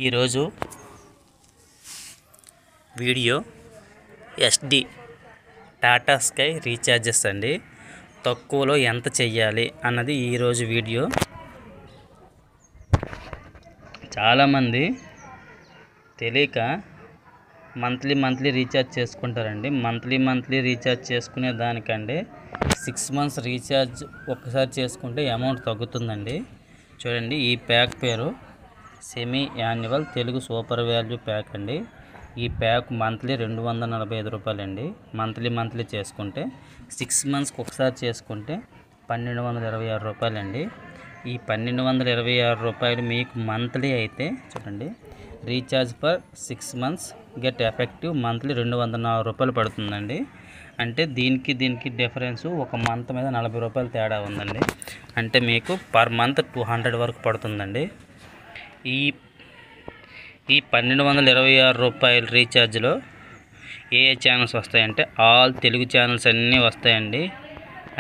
ఈరోజు video SD Tata sky recharges అండి. తక్కువలో ఎంత చెయ్యాలి అన్నది ఈరోజు వీడియో. చాలామంది తెలియక మంత్లీ రీఛార్జ్ చేసుకుంటారండి. మంత్లీ రీఛార్జ్ చేసుకునే దానికంటే 6 months రీఛార్జ్ ఒక్కసారి చేసుకుంటే అమౌంట్ తగ్గుతుందండి. చూడండి, ఈ ప్యాక్ పేరు semi annual Telugu super value pack అండి. ఈ ప్యాక్ మంత్లీ 245 రూపాయలండి. మంత్లీ చేసుకుంటే 6 monthsకి ఒకసారి చేసుకుంటే 1226 రూపాయలండి. ఈ 1226 రూపాయలు మీకు మంత్లీ అయితే చూడండి, recharge for 6 months get effective monthly 204 రూపాయలు పడుతుందండి. అంటే దీనికి డిఫరెన్స్ ఒక మంత్ మీద 40 రూపాయలు తేడా ఉందండి. అంటే మీకు పర్ మంత్ 200 వరకు పడుతుందండి. ఈ 1226 రూపాయల రీఛార్జ్లో ఏ ఛానల్స్ వస్తాయంటే ఆల్ తెలుగు ఛానల్స్ అన్నీ వస్తాయండి.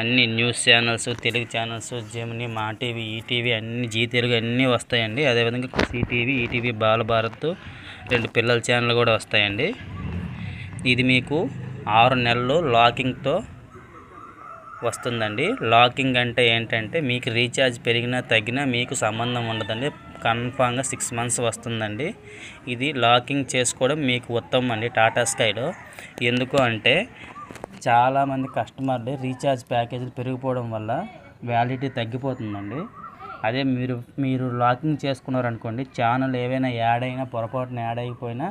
అన్ని news channels, Telugu channels, Gemini, మా టీవీ, ఈటీవీ అన్ని, జీ తెలుగు అన్నీ వస్తాయండి. అదేవిధంగా సిటీవీ, ఈటీవీ, బాలభారత్ 2 పిల్లల ఛానల్ కూడా వస్తాయండి. ఇది మీకు 6 నెలలు లాకింగ్తో వస్తుందండి. లాకింగ్ అంటే ఏంటంటే మీకు రీఛార్జ్ పెరిగినా తగ్గినా మీకు సంబంధం ఉండదండి. కన్ఫామ్గా 6 months వస్తుందండి. ఇది లాకింగ్ చేసుకోవడం మీకు ఉత్తమం అండి టాటా స్కైలో. ఎందుకు అంటే చాలామంది కస్టమర్లు రీఛార్జ్ ప్యాకేజీలు పెరిగిపోవడం వల్ల వ్యాలిడిటీ తగ్గిపోతుందండి. అదే మీరు లాకింగ్ చేసుకున్నారనుకోండి, ఛానల్ ఏవైనా పొరపాటున యాడ్ అయిపోయినా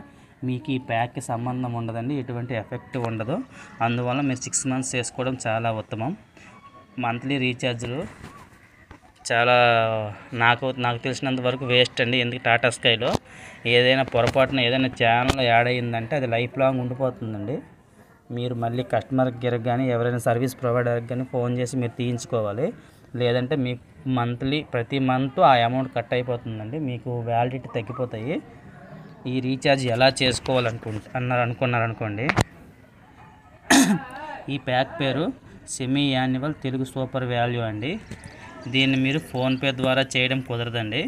మీకు ఈ ప్యాక్కి సంబంధం ఉండదండి. ఎటువంటి ఎఫెక్ట్ ఉండదు. అందువల్ల మీరు 6 months చేసుకోవడం చాలా ఉత్తమం. మంత్లీ రీఛార్జ్లు చాలా నాకు తెలిసినంత వరకు వేస్ట్ అండి. ఎందుకు టాటా స్కైలో పొరపాటున ఏదైనా ఛానల్ యాడ్ అయ్యిందంటే అది లైఫ్ లాంగ్ ఉండిపోతుందండి. మీరు మళ్ళీ కస్టమర్ కేర్కి కానీ ఎవరైనా సర్వీస్ ప్రొవైడర్కి కానీ ఫోన్ చేసి మీరు తీయించుకోవాలి. లేదంటే మీకు ప్రతి మంత్ ఆ అమౌంట్ కట్ అయిపోతుందండి. మీకు వ్యాలిడిటీ తగ్గిపోతాయి. ఈ రీఛార్జ్ ఎలా అనుకున్నారనుకోండి, ఈ ప్యాక్ పేరు semi annual Telugu super value అండి. దీన్ని మీరు ఫోన్పే ద్వారా చేయడం కుదరదండి.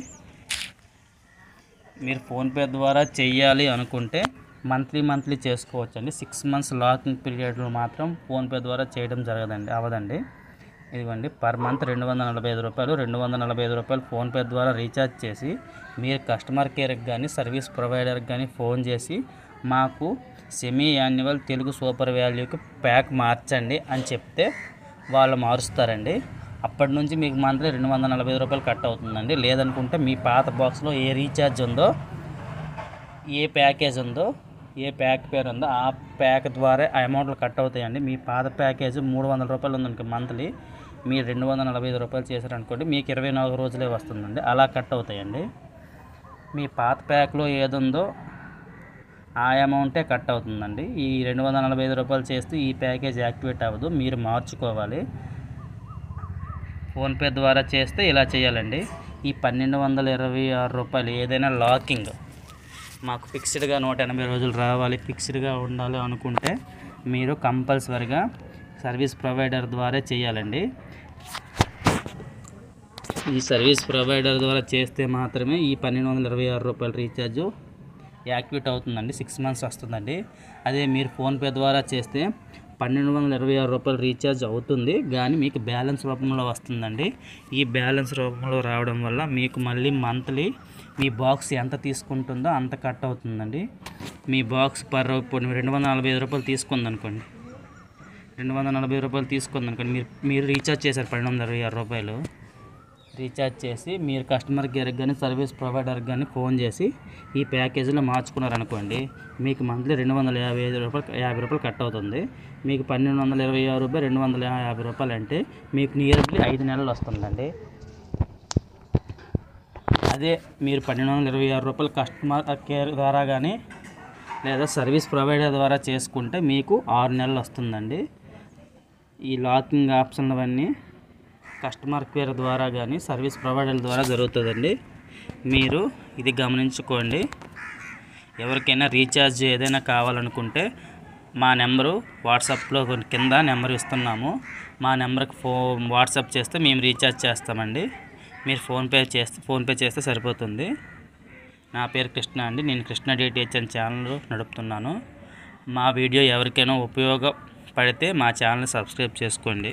మీరు ఫోన్పే ద్వారా చెయ్యాలి అనుకుంటే మంత్లీ చేసుకోవచ్చండి. 6 months లాకింగ్ పీరియడ్లో మాత్రం ఫోన్పే ద్వారా చేయడం అవదండి. ఇదిగోండి, పర్ మంత్ 245 రూపాయలు. 245 రూపాయలు ఫోన్పే ద్వారా రీఛార్జ్ చేసి మీరు కస్టమర్ కేర్కి కానీ సర్వీస్ ప్రొవైడర్కి కానీ ఫోన్ చేసి మాకు సెమీ యాన్యువల్ తెలుగు సూపర్ వాల్యూకి ప్యాక్ మార్చండి అని చెప్తే వాళ్ళు మారుస్తారండి. అప్పటి నుంచి మీకు మంత్లీ 245 రూపాయలు కట్ అవుతుందండి. లేదనుకుంటే మీ పాత బాక్స్లో ఏ రీఛార్జ్ ఉందో, ఏ ప్యాకేజ్ ఉందో, ఏ ప్యాక్ పేరు ఉందో ఆ ప్యాక్ ద్వారా అమౌంట్లు కట్ అవుతాయండి. మీ పాత ప్యాకేజ్ 300 రూపాయలు ఉందనుకో మంత్లీ, మీరు 245 రూపాయలు చేశారనుకోండి, మీకు 24 రోజులే వస్తుందండి. అలా కట్ అవుతాయండి. మీ పాత ప్యాక్లో ఏదుందో ఆ అమౌంటే కట్ అవుతుందండి. ఈ 245 రూపాయలు చేస్తే ఈ ప్యాకేజ్ యాక్టివేట్ అవ్వదు. మీరు మార్చుకోవాలి. ఫోన్పే ద్వారా చేస్తే ఇలా చేయాలండి. ఈ 1226 రూపాయలు ఏదైనా లాకింగ్ మాకు ఫిక్స్డ్గా 180 రోజులు రావాలి, ఫిక్స్డ్గా ఉండాలి అనుకుంటే మీరు కంపల్సరీగా సర్వీస్ ప్రొవైడర్ ద్వారా చేయాలండి. ఈ సర్వీస్ ప్రొవైడర్ ద్వారా చేస్తే మాత్రమే ఈ 1226 రూపాయల రీఛార్జు యాక్టివేట్ అవుతుందండి. 6 months వస్తుందండి. అదే మీరు ఫోన్పే ద్వారా చేస్తే 1226 రూపాయలు రీఛార్జ్ అవుతుంది, కానీ మీకు బ్యాలెన్స్ రూపంలో వస్తుందండి. ఈ బ్యాలెన్స్ రూపంలో రావడం వల్ల మీకు మళ్ళీ మంత్లీ మీ బాక్స్ ఎంత తీసుకుంటుందో అంత కట్ అవుతుందండి. మీ బాక్స్ పర్ 245 రూపాయలు తీసుకుందనుకోండి, 240 రూపాయలు తీసుకుందనుకోండి, మీరు రీఛార్జ్ చేశారు 1226 రూపాయలు రీఛార్జ్ చేసి మీరు కస్టమర్ కేర్కి కానీ సర్వీస్ ప్రొవైడర్కి కానీ ఫోన్ చేసి ఈ ప్యాకేజీలో మార్చుకున్నారనుకోండి, మీకు మంత్లీ 250 రూపాయలు కట్ అవుతుంది. మీకు 1226 రూపాయలు 250 రూపాయలు అంటే మీకు నియర్లీ 5 నెలలు వస్తుందండి. అదే మీరు 1226 రూపాయలు కస్టమర్ కేర్ ద్వారా కానీ లేదా సర్వీస్ ప్రొవైడర్ ద్వారా చేసుకుంటే మీకు 6 నెలలు వస్తుందండి. ఈ లాకింగ్ ఆప్షన్ అవన్నీ కస్టమర్ కేర్ ద్వారా కానీ సర్వీస్ ప్రొవైడర్ ద్వారా జరుగుతుందండి. మీరు ఇది గమనించుకోండి. ఎవరికైనా రీఛార్జ్ ఏదైనా కావాలనుకుంటే మా నెంబరు వాట్సాప్లో కింద నెంబర్ ఇస్తున్నాము. మా నెంబర్కి వాట్సాప్ చేస్తే మేము రీఛార్జ్ చేస్తామండి. మీరు ఫోన్పే చేస్తే సరిపోతుంది. నా పేరు కృష్ణ అండి. నేను కృష్ణ డిటిహెచ్ అనే ఛానల్ నడుపుతున్నాను. మా వీడియో ఎవరికైనా ఉపయోగపడితే మా ఛానల్ సబ్స్క్రైబ్ చేసుకోండి.